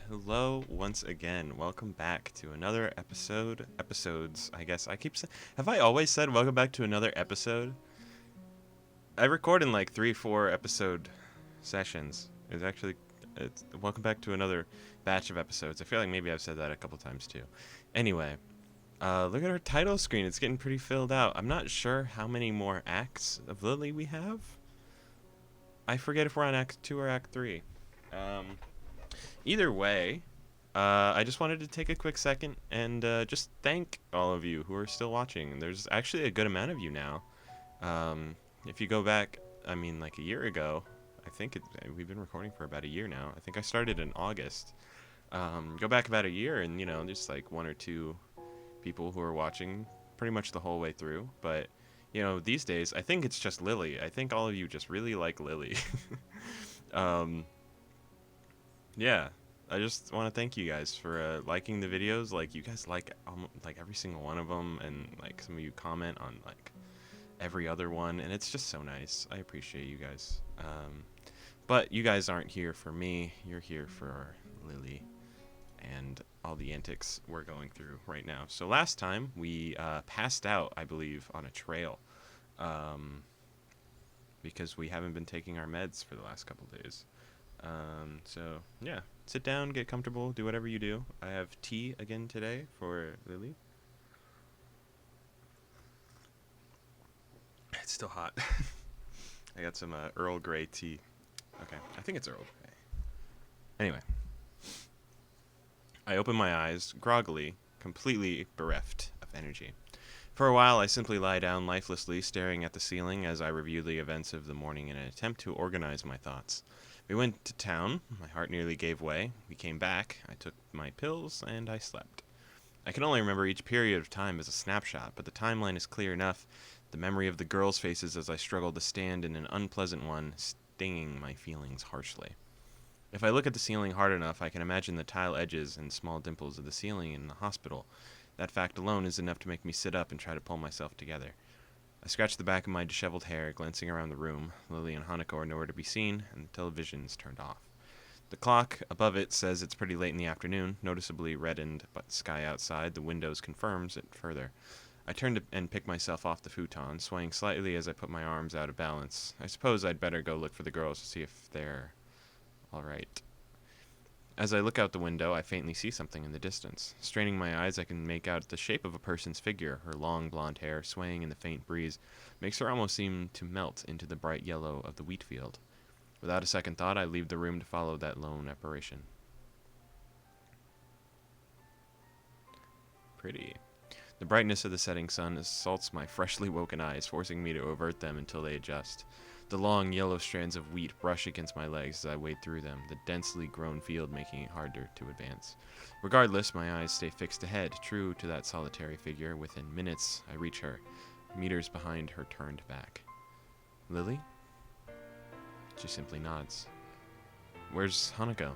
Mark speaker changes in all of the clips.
Speaker 1: hello once again. Welcome back to another episodes, I guess. Have I always said welcome back to another episode? I record in like 3-4 episode sessions. It's welcome back to another batch of episodes. I feel like maybe I've said that a couple times too. Anyway, look at our title screen. It's getting pretty filled out. I'm not sure how many more acts of Lilly we have. I forget if we're on Act 2 or Act 3. Either way, I just wanted to take a quick second and just thank all of you who are still watching. There's actually a good amount of you now. If you go back, like a year ago, we've been recording for about a year now. I think I started in August. Go back about a year and, there's like one or two people who are watching pretty much the whole way through. But, these days, I think it's just Lilly. I think all of you just really like Lilly. Yeah, I just want to thank you guys for liking the videos. Like, you guys like every single one of them, and like some of you comment on like every other one, and it's just so nice. I appreciate you guys. But you guys aren't here for me. You're here for Lilly and all the antics we're going through right now. So last time we passed out, I believe, on a trail, because we haven't been taking our meds for the last couple days. So yeah, sit down, get comfortable, do whatever you do. I have tea again today for Lilly. It's still hot. I got some Earl Grey tea. Okay, I think it's Earl Grey. Anyway, I open my eyes, groggily, completely bereft of energy. For a while, I simply lie down lifelessly, staring at the ceiling as I review the events of the morning in an attempt to organize my thoughts. We went to town. My heart nearly gave way. We came back. I took my pills, and I slept. I can only remember each period of time as a snapshot, but the timeline is clear enough. The memory of the girls' faces as I struggled to stand in an unpleasant one, stinging my feelings harshly. If I look at the ceiling hard enough, I can imagine the tile edges and small dimples of the ceiling in the hospital. That fact alone is enough to make me sit up and try to pull myself together. I scratch the back of my disheveled hair, glancing around the room. Lilly and HANAKO are nowhere to be seen, and the television's turned off. The clock above it says it's pretty late in the afternoon, noticeably reddened, but the sky outside the windows confirms it further. I turn and pick myself off the futon, swaying slightly as I put my arms out of balance. I suppose I'd better go look for the girls to see if they're all right. As I look out the window, I faintly see something in the distance. Straining my eyes, I can make out the shape of a person's figure. Her long blonde hair, swaying in the faint breeze, makes her almost seem to melt into the bright yellow of the wheat field. Without a second thought, I leave the room to follow that lone apparition. Pretty. The brightness of the setting sun assaults my freshly woken eyes, forcing me to avert them until they adjust. The long, yellow strands of wheat brush against my legs as I wade through them, the densely grown field making it harder to advance. Regardless, my eyes stay fixed ahead, true to that solitary figure. Within minutes, I reach her, meters behind her turned back. Lilly? She simply nods. Where's HANAKO?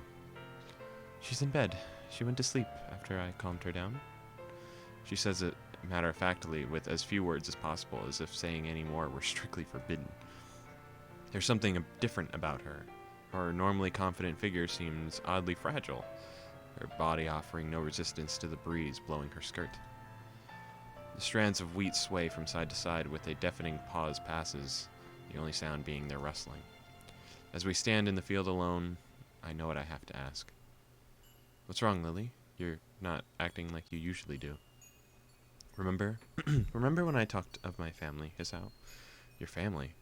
Speaker 1: She's in bed. She went to sleep after I calmed her down. She says it matter-of-factly, with as few words as possible, as if saying any more were strictly forbidden. There's something different about her. Her normally confident figure seems oddly fragile, her body offering no resistance to the breeze blowing her skirt. The strands of wheat sway from side to side with a deafening pause passes, the only sound being their rustling. As we stand in the field alone, I know what I have to ask. What's wrong, Lilly? You're not acting like you usually do. Remember when I talked of my family, Hisao? Your family?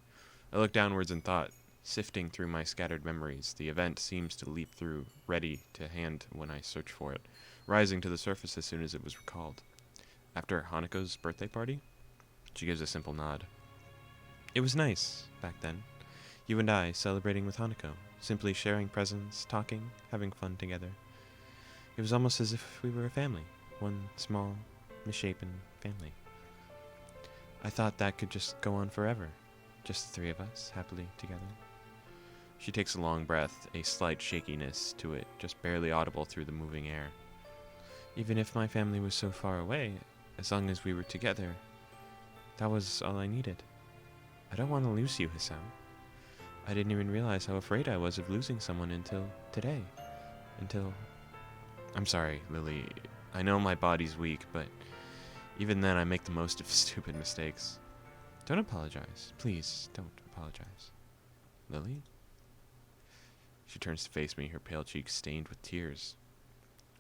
Speaker 1: I look downwards in thought, sifting through my scattered memories. The event seems to leap through, ready to hand when I search for it, rising to the surface as soon as it was recalled. After HANAKO's birthday party? She gives a simple nod. It was nice, back then. You and I celebrating with HANAKO, simply sharing presents, talking, having fun together. It was almost as if we were a family, one small, misshapen family. I thought that could just go on forever. Just the three of us, happily together. She takes a long breath, a slight shakiness to it, just barely audible through the moving air. Even if my family was so far away, as long as we were together, that was all I needed. I don't want to lose you, Hisao. I didn't even realize how afraid I was of losing someone until today. Until I'm sorry, Lily. I know my body's weak, but even then I make the most of stupid mistakes. Don't apologize. Please, don't apologize. Lily? She turns to face me, her pale cheeks stained with tears.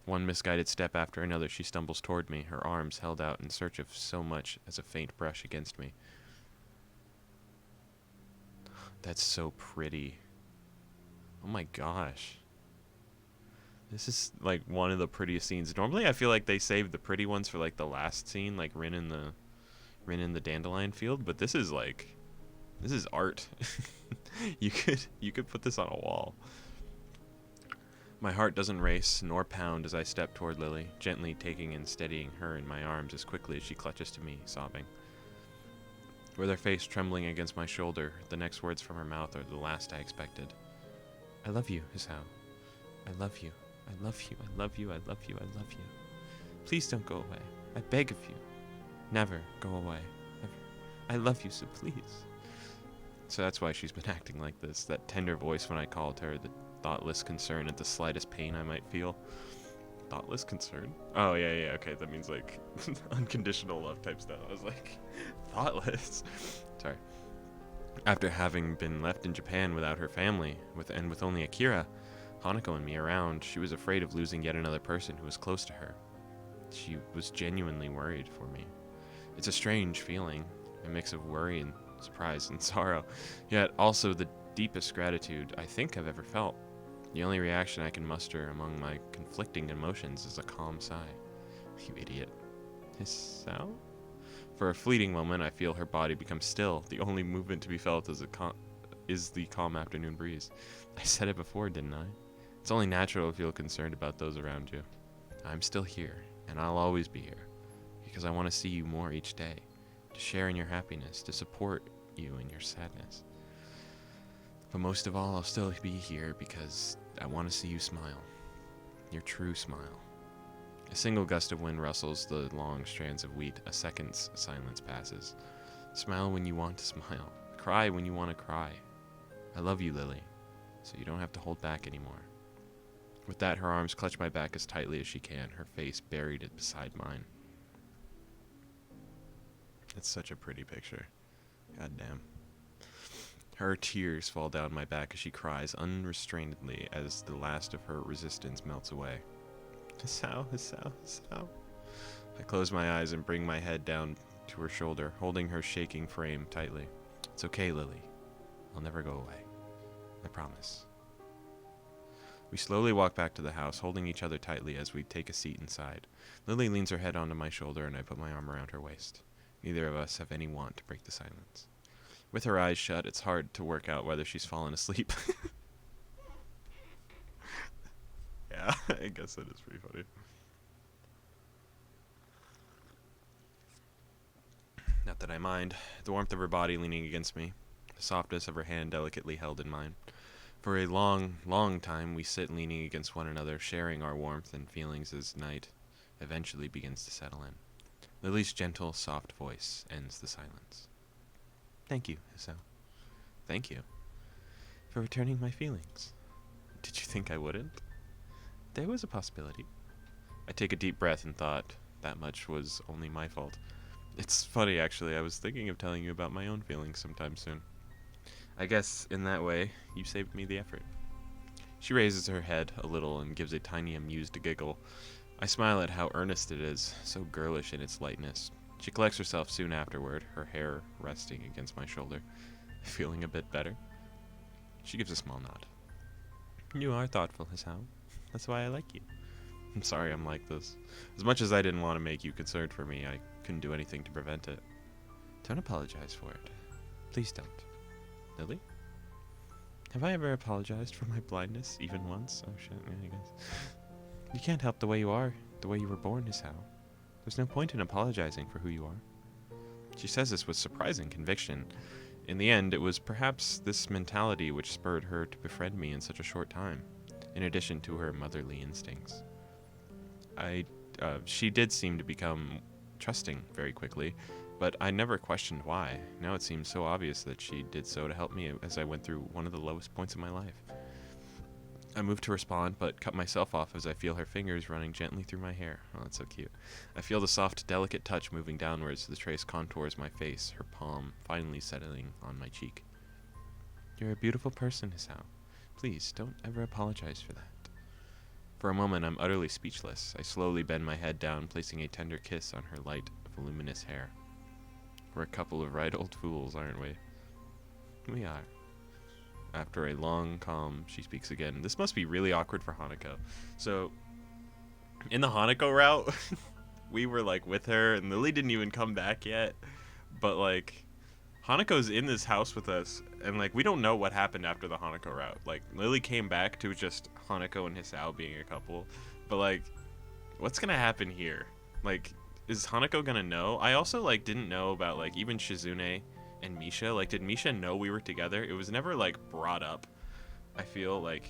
Speaker 1: One misguided step after another, she stumbles toward me, her arms held out in search of so much as a faint brush against me. That's so pretty. Oh my gosh. This is like one of the prettiest scenes. Normally I feel like they save the pretty ones for like the last scene, like Rin in the dandelion field, but this is art. You could put this on a wall. My heart doesn't race nor pound as I step toward Lily, gently taking and steadying her in my arms as quickly as she clutches to me, sobbing. With her face trembling against my shoulder, the next words from her mouth are the last I expected. I love you, Hisao. I love you. I love you. I love you. I love you. I love you. Please don't go away. I beg of you. Never go away. Ever. I love you, so please. So that's why she's been acting like this. That tender voice when I called her, the thoughtless concern at the slightest pain I might feel. Thoughtless concern? Oh, yeah, okay. That means like unconditional love type stuff. I was like, thoughtless. Sorry. After having been left in Japan without her family, with only Akira, Hanako and me around, she was afraid of losing yet another person who was close to her. She was genuinely worried for me. It's a strange feeling, a mix of worry and surprise and sorrow, yet also the deepest gratitude I think I've ever felt. The only reaction I can muster among my conflicting emotions is a calm sigh. You idiot. Hisao? For a fleeting moment, I feel her body become still. The only movement to be felt is the calm afternoon breeze. I said it before, didn't I? It's only natural to feel concerned about those around you. I'm still here, and I'll always be here, because I want to see you more each day, to share in your happiness, to support you in your sadness. But most of all, I'll still be here because I want to see you smile. Your true smile. A single gust of wind rustles the long strands of wheat. A second's silence passes. Smile when you want to smile. Cry when you want to cry. I love you, Lily, so you don't have to hold back anymore. With that, her arms clutch my back as tightly as she can, her face buried beside mine. It's such a pretty picture. God damn. Her tears fall down my back as she cries unrestrainedly as the last of her resistance melts away. Hisao, Hisao, Hisao. I close my eyes and bring my head down to her shoulder, holding her shaking frame tightly. It's okay, Lily. I'll never go away. I promise. We slowly walk back to the house, holding each other tightly as we take a seat inside. Lily leans her head onto my shoulder and I put my arm around her waist. Neither of us have any want to break the silence. With her eyes shut, it's hard to work out whether she's fallen asleep. Yeah, I guess that is pretty funny. Not that I mind. The warmth of her body leaning against me, the softness of her hand delicately held in mine. For a long, long time we sit leaning against one another, sharing our warmth and feelings as night eventually begins to settle in. Lily's gentle, soft voice ends the silence. Thank you, Hisao. Thank you for returning my feelings. Did you think I wouldn't? There was a possibility. I take a deep breath and thought that much was only my fault. It's funny, actually. I was thinking of telling you about my own feelings sometime soon. I guess, in that way, you saved me the effort. She raises her head a little and gives a tiny amused giggle. I smile at how earnest it is, so girlish in its lightness. She collects herself soon afterward, her hair resting against my shoulder. Feeling a bit better? She gives a small nod. You are thoughtful, Hisao. That's why I like you. I'm sorry I'm like this. As much as I didn't want to make you concerned for me, I couldn't do anything to prevent it. Don't apologize for it. Please don't. Lily? Have I ever apologized for my blindness, even once? Oh shit, yeah, I guess. You can't help the way you are, the way you were born, Hisao. There's no point in apologizing for who you are. She says this with surprising conviction. In the end, it was perhaps this mentality which spurred her to befriend me in such a short time, in addition to her motherly instincts. She did seem to become trusting very quickly, but I never questioned why. Now it seems so obvious that she did so to help me as I went through one of the lowest points of my life. I move to respond, but cut myself off as I feel her fingers running gently through my hair. Oh, that's so cute. I feel the soft, delicate touch moving downwards as the trace contours my face, her palm finally settling on my cheek. You're a beautiful person, Hisao. Please, don't ever apologize for that. For a moment, I'm utterly speechless. I slowly bend my head down, placing a tender kiss on her light, voluminous hair. We're a couple of right old fools, aren't we? We are. After a long calm, she speaks again. This must be really awkward for Hanako. So, in the Hanako route, we were like with her, and Lily didn't even come back yet. But like, Hanako's in this house with us, and like, we don't know what happened after the Hanako route. Like, Lily came back to just Hanako and Hisao being a couple. But like, what's gonna happen here? Like, is Hanako gonna know? I also like didn't know about like even Shizune and Misha. Like, did Misha know we were together? It was never like brought up. I feel like,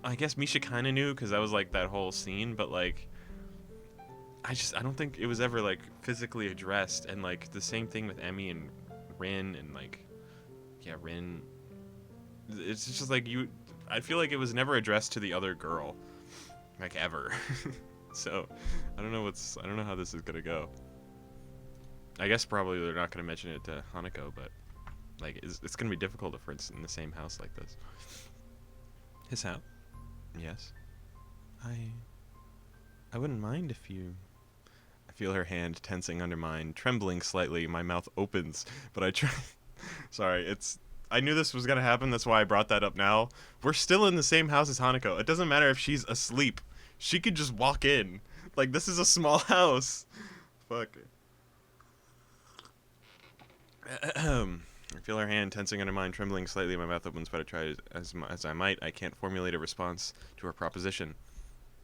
Speaker 1: I guess Misha kind of knew because that was like that whole scene, but like, I don't think it was ever like physically addressed. And like the same thing with Emmy and Rin, and like, yeah, Rin. It's just like I feel like it was never addressed to the other girl, like ever. So I don't know how this is gonna go. I guess probably they're not gonna mention it to Hanako, but like it's gonna be difficult if we're in the same house like this. Hisao? Yes. I wouldn't mind if you. I feel her hand tensing under mine, trembling slightly. My mouth opens, but I try. Sorry, I knew this was gonna happen. That's why I brought that up now. We're still in the same house as Hanako. It doesn't matter if she's asleep. She could just walk in. Like, this is a small house. Fuck. I feel her hand tensing under mine, trembling slightly. My mouth opens, but I try as I might. I can't formulate a response to her proposition.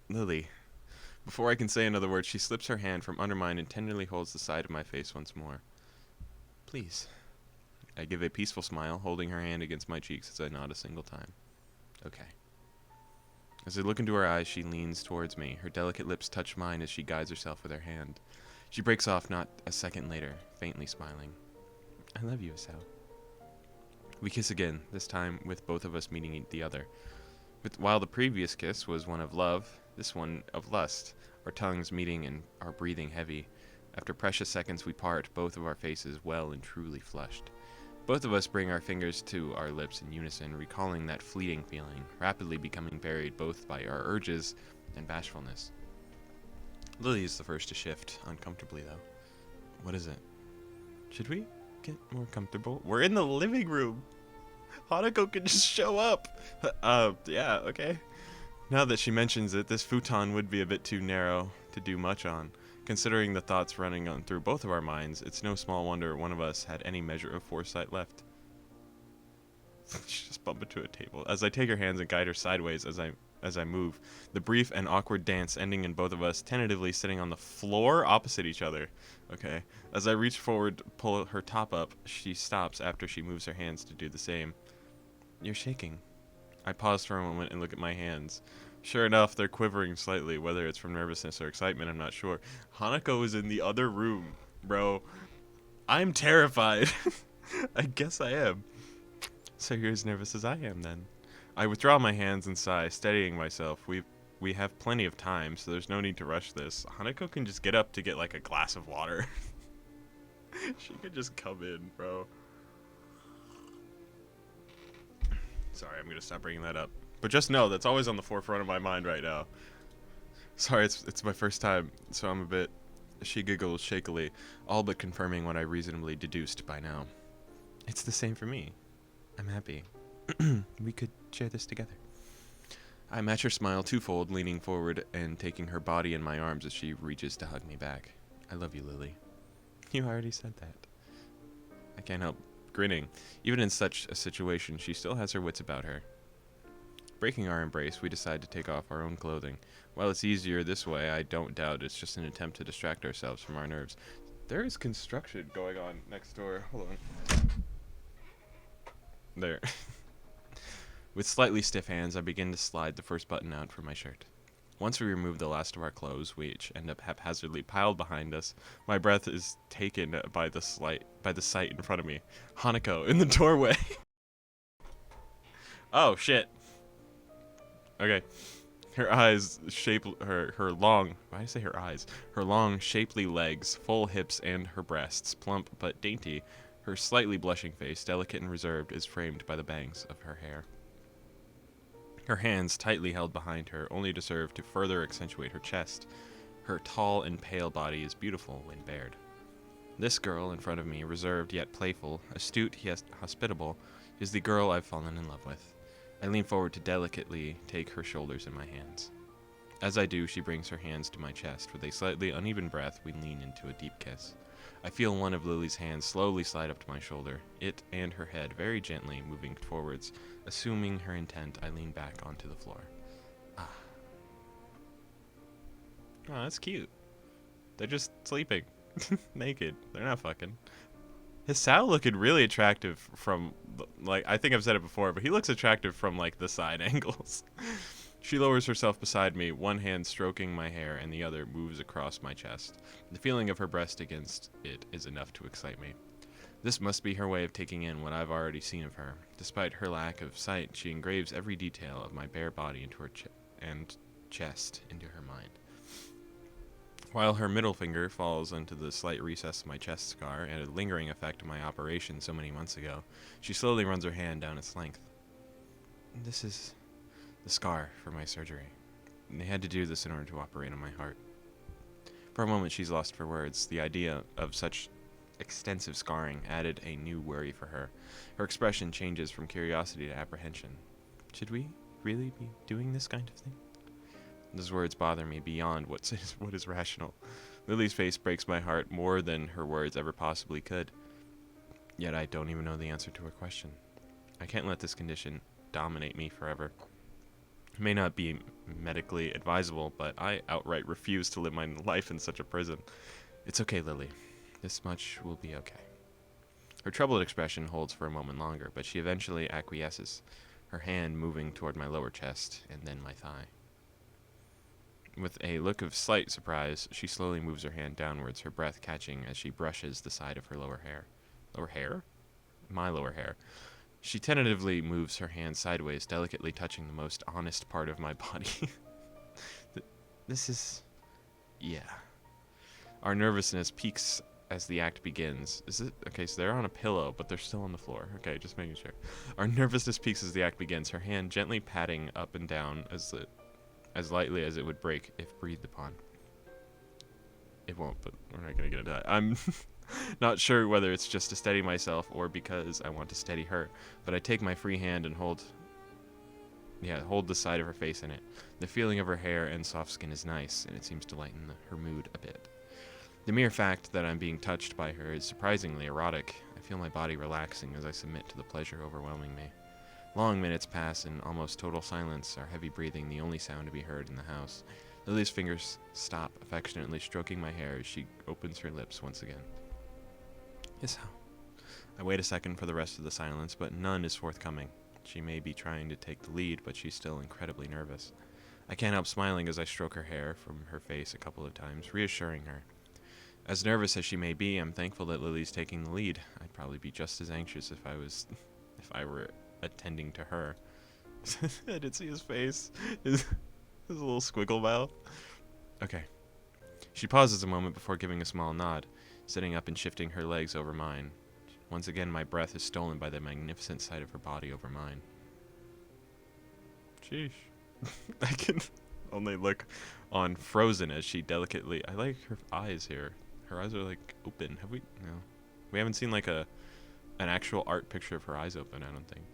Speaker 1: Lily. Before I can say another word, she slips her hand from under mine and tenderly holds the side of my face once more. Please. I give a peaceful smile, holding her hand against my cheeks as I nod a single time. Okay. As I look into her eyes, she leans towards me. Her delicate lips touch mine as she guides herself with her hand. She breaks off not a second later, faintly smiling. I love you, Isao. We kiss again, this time with both of us meeting the other. While the previous kiss was one of love, this one of lust, our tongues meeting and our breathing heavy. After precious seconds we part, both of our faces well and truly flushed. Both of us bring our fingers to our lips in unison, recalling that fleeting feeling, rapidly becoming buried both by our urges and bashfulness. Lily is the first to shift, uncomfortably though. What is it? Should we get more comfortable? We're in the living room! Hanako can just show up! Yeah, okay. Now that she mentions it, this futon would be a bit too narrow to do much on. Considering the thoughts running on through both of our minds, it's no small wonder one of us had any measure of foresight left. She just bumped into a table. As I take her hands and guide her sideways as I move, the brief and awkward dance ending in both of us tentatively sitting on the floor opposite each other. Okay. As I reach forward to pull her top up, she stops after she moves her hands to do the same. You're shaking. I pause for a moment and look at my hands. Sure enough, they're quivering slightly, whether it's from nervousness or excitement, I'm not sure. Hanako is in the other room, bro. I'm terrified. I guess I am. So you're as nervous as I am, then. I withdraw my hands and sigh, steadying myself. We have plenty of time, so there's no need to rush this. Hanako can just get up to get, like, a glass of water. She could just come in, bro. Sorry, I'm gonna stop bringing that up. But just know, that's always on the forefront of my mind right now. Sorry, it's my first time, so I'm a bit... She giggles shakily, all but confirming what I reasonably deduced by now. It's the same for me. I'm happy. We could share this together. I match her smile twofold, leaning forward and taking her body in my arms as she reaches to hug me back. I love you, Lily. You already said that. I can't help grinning. Even in such a situation, she still has her wits about her. Breaking our embrace, we decide to take off our own clothing. While it's easier this way, I don't doubt it's just an attempt to distract ourselves from our nerves. There is construction going on next door. Hold on. There. With slightly stiff hands, I begin to slide the first button out from my shirt. Once we remove the last of our clothes, which end up haphazardly piled behind us, my breath is taken by the sight in front of me. Hanako in the doorway. Oh, shit. Okay. Her eyes shape her long. Why did I say her eyes? Her long, shapely legs, full hips, and her breasts, plump but dainty. Her slightly blushing face, delicate and reserved, is framed by the bangs of her hair. Her hands, tightly held behind her, only to serve to further accentuate her chest. Her tall and pale body is beautiful when bared. This girl in front of me, reserved yet playful, astute yet hospitable, is the girl I've fallen in love with. I lean forward to delicately take her shoulders in my hands. As I do, she brings her hands to my chest. With a slightly uneven breath, we lean into a deep kiss. I feel one of Lily's hands slowly slide up to my shoulder, it and her head very gently moving forwards. Assuming her intent, I lean back onto the floor. Ah. Oh, that's cute. They're just sleeping. Naked. They're not fucking. His Sal looking really attractive from, like, I think I've said it before, but he looks attractive from, like, the side angles. She lowers herself beside me, one hand stroking my hair and the other moves across my chest. The feeling of her breast against it is enough to excite me. This must be her way of taking in what I've already seen of her. Despite her lack of sight, she engraves every detail of my bare body into her chest into her mind. While her middle finger falls into the slight recess of my chest scar and a lingering effect of my operation so many months ago, she slowly runs her hand down its length. This is the scar for my surgery. They had to do this in order to operate on my heart. For a moment, she's lost for words. The idea of such extensive scarring added a new worry for her. Her expression changes from curiosity to apprehension. Should we really be doing this kind of thing? Those words bother me beyond what is rational. Lily's face breaks my heart more than her words ever possibly could. Yet I don't even know the answer to her question. I can't let this condition dominate me forever. It may not be medically advisable, but I outright refuse to live my life in such a prison. It's okay, Lily. This much will be okay. Her troubled expression holds for a moment longer, but she eventually acquiesces, her hand moving toward my lower chest and then my thigh. With a look of slight surprise, she slowly moves her hand downwards, her breath catching as she brushes the side of her lower hair. Lower hair? My lower hair. She tentatively moves her hand sideways, delicately touching the most honest part of my body. This is... yeah. Our nervousness peaks as the act begins. Is it... okay, so they're on a pillow, but they're still on the floor. Okay, just making sure. Our nervousness peaks as the act begins, her hand gently patting up and down as lightly as it would break if breathed upon. It won't, but we're not gonna get into that. I'm not sure whether it's just to steady myself or because I want to steady her, but I take my free hand and hold the side of her face in it. The feeling of her hair and soft skin is nice, and it seems to lighten her mood a bit. The mere fact that I'm being touched by her is surprisingly erotic. I feel my body relaxing as I submit to the pleasure overwhelming me. Long minutes pass in almost total silence, our heavy breathing the only sound to be heard in the house. Lily's fingers stop, affectionately stroking my hair as she opens her lips once again. Yes, how? I wait a second for the rest of the silence, but none is forthcoming. She may be trying to take the lead, but she's still incredibly nervous. I can't help smiling as I stroke her hair from her face a couple of times, reassuring her. As nervous as she may be, I'm thankful that Lily's taking the lead. I'd probably be just as anxious if I were attending to her. I did see his face. His little squiggle mouth. Okay. She pauses a moment before giving a small nod, sitting up and shifting her legs over mine. Once again, my breath is stolen by the magnificent sight of her body over mine. Sheesh. I can only look on frozen as she delicately... I like her eyes here. Her eyes are, like, open. Have we... no. We haven't seen, like, an actual art picture of her eyes open, I don't think.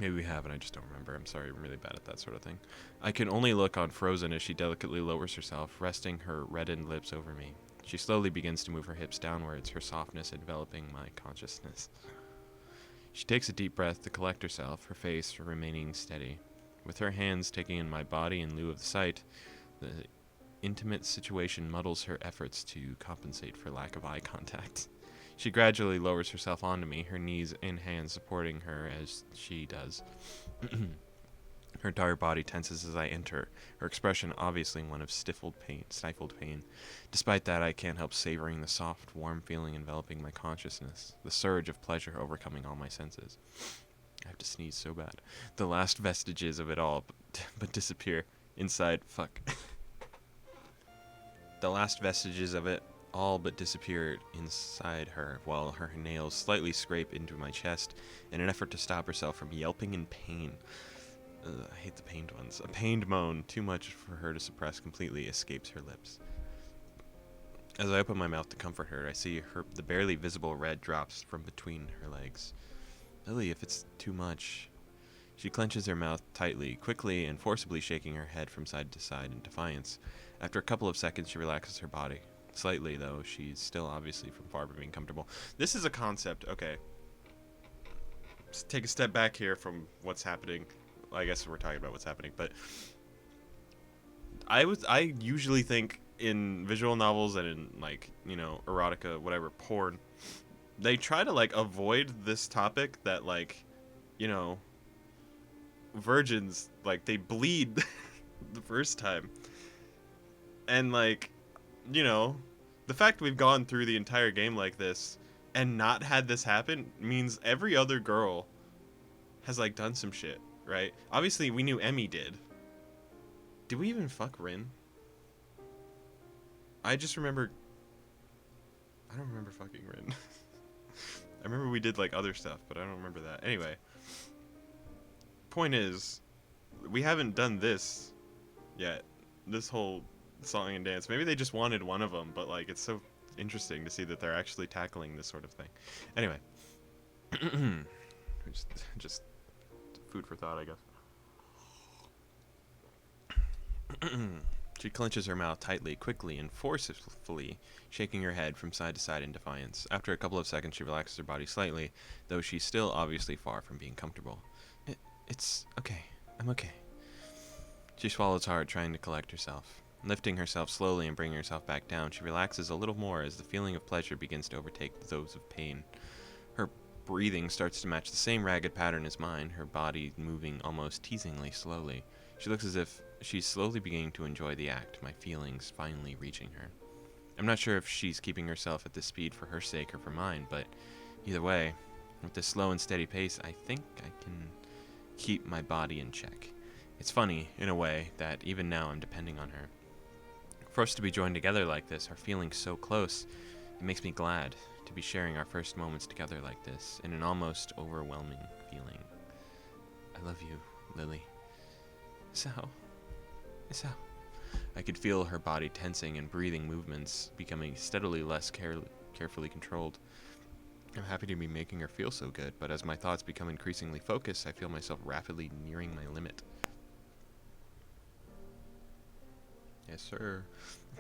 Speaker 1: Maybe we have, and I just don't remember. I'm sorry, I'm really bad at that sort of thing. I can only look on frozen as she delicately lowers herself, resting her reddened lips over me. She slowly begins to move her hips downwards, her softness enveloping my consciousness. She takes a deep breath to collect herself, her face remaining steady. With her hands taking in my body in lieu of the sight, the intimate situation muddles her efforts to compensate for lack of eye contact. She gradually lowers herself onto me, her knees and hands supporting her as she does. Her entire body tenses as I enter, her expression obviously one of stifled pain. Despite that, I can't help savoring the soft, warm feeling enveloping my consciousness, the surge of pleasure overcoming all my senses. I have to sneeze so bad. The last vestiges of it all but disappear inside. Fuck. The last vestiges of it all but disappeared inside her, while her nails slightly scrape into my chest in an effort to stop herself from yelping in pain. Ugh, I hate the pained ones. A pained moan, too much for her to suppress completely, escapes her lips. As I open my mouth to comfort her, I see the barely visible red drops from between her legs. Lily, if it's too much. She clenches her mouth tightly, quickly and forcibly shaking her head from side to side in defiance. After a couple of seconds, she relaxes her body. Slightly, though, she's still obviously far from being comfortable. This is a concept, okay. Just take a step back here from what's happening. I guess we're talking about what's happening, but I usually think in visual novels and in, like, you know, erotica, whatever, porn, they try to, like, avoid this topic that, like, you know, virgins, like, they bleed the first time. And, like, you know, the fact we've gone through the entire game like this and not had this happen means every other girl has, like, done some shit, right? Obviously, we knew Emmy did. Did we even fuck Rin? I just remember... I don't remember fucking Rin. I remember we did, like, other stuff, but I don't remember that. Anyway. Point is, we haven't done this yet. This whole song and dance. Maybe they just wanted one of them, but, like, it's so interesting to see that they're actually tackling this sort of thing. Anyway. just food for thought, I guess. She clenches her mouth tightly, quickly, and forcefully, shaking her head from side to side in defiance. After a couple of seconds, she relaxes her body slightly, though she's still obviously far from being comfortable. It's okay. I'm okay. She swallows hard, trying to collect herself. Lifting herself slowly and bringing herself back down, she relaxes a little more as the feeling of pleasure begins to overtake those of pain. Her breathing starts to match the same ragged pattern as mine, her body moving almost teasingly slowly. She looks as if she's slowly beginning to enjoy the act, my feelings finally reaching her. I'm not sure if she's keeping herself at this speed for her sake or for mine, but either way, with this slow and steady pace, I think I can keep my body in check. It's funny, in a way, that even now I'm depending on her. For us to be joined together like this, our feelings so close, it makes me glad to be sharing our first moments together like this, in an almost overwhelming feeling. I love you, Lily. So. I could feel her body tensing and breathing movements becoming steadily less carefully controlled. I'm happy to be making her feel so good, but as my thoughts become increasingly focused, I feel myself rapidly nearing my limit. Yes, sir.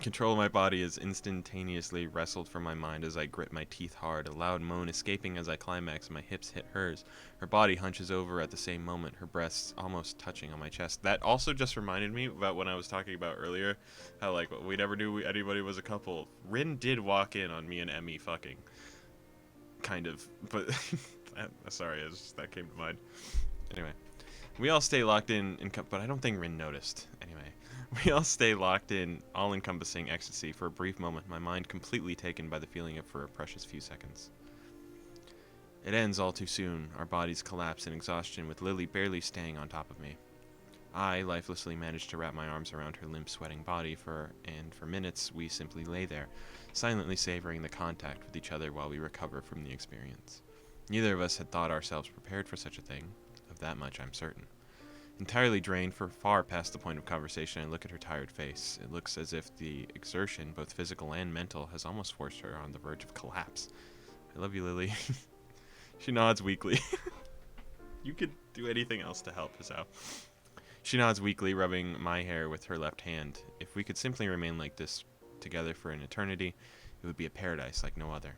Speaker 1: Control of my body is instantaneously wrestled from my mind as I grit my teeth hard, a loud moan escaping as I climax and my hips hit hers. Her body hunches over at the same moment, her breasts almost touching on my chest. That also just reminded me about when I was talking about earlier, how, like, we never knew anybody was a couple. Rin did walk in on me and Emmy fucking. Kind of. But, sorry, that came to mind. Anyway. We all stay locked in but I don't think Rin noticed. Anyway. We all stay locked in all-encompassing ecstasy for a brief moment, my mind completely taken by the feeling of for a precious few seconds. It ends all too soon, our bodies collapse in exhaustion with Lily barely staying on top of me. I lifelessly manage to wrap my arms around her limp, sweating body and for minutes we simply lay there, silently savoring the contact with each other while we recover from the experience. Neither of us had thought ourselves prepared for such a thing, of that much I'm certain. Entirely drained for far past the point of conversation, I look at her tired face. It looks as if the exertion, both physical and mental, has almost forced her on the verge of collapse. I love you, Lily. She nods weakly. You could do anything else to help us out. She nods weakly, rubbing my hair with her left hand. If we could simply remain like this together for an eternity, it would be a paradise like no other.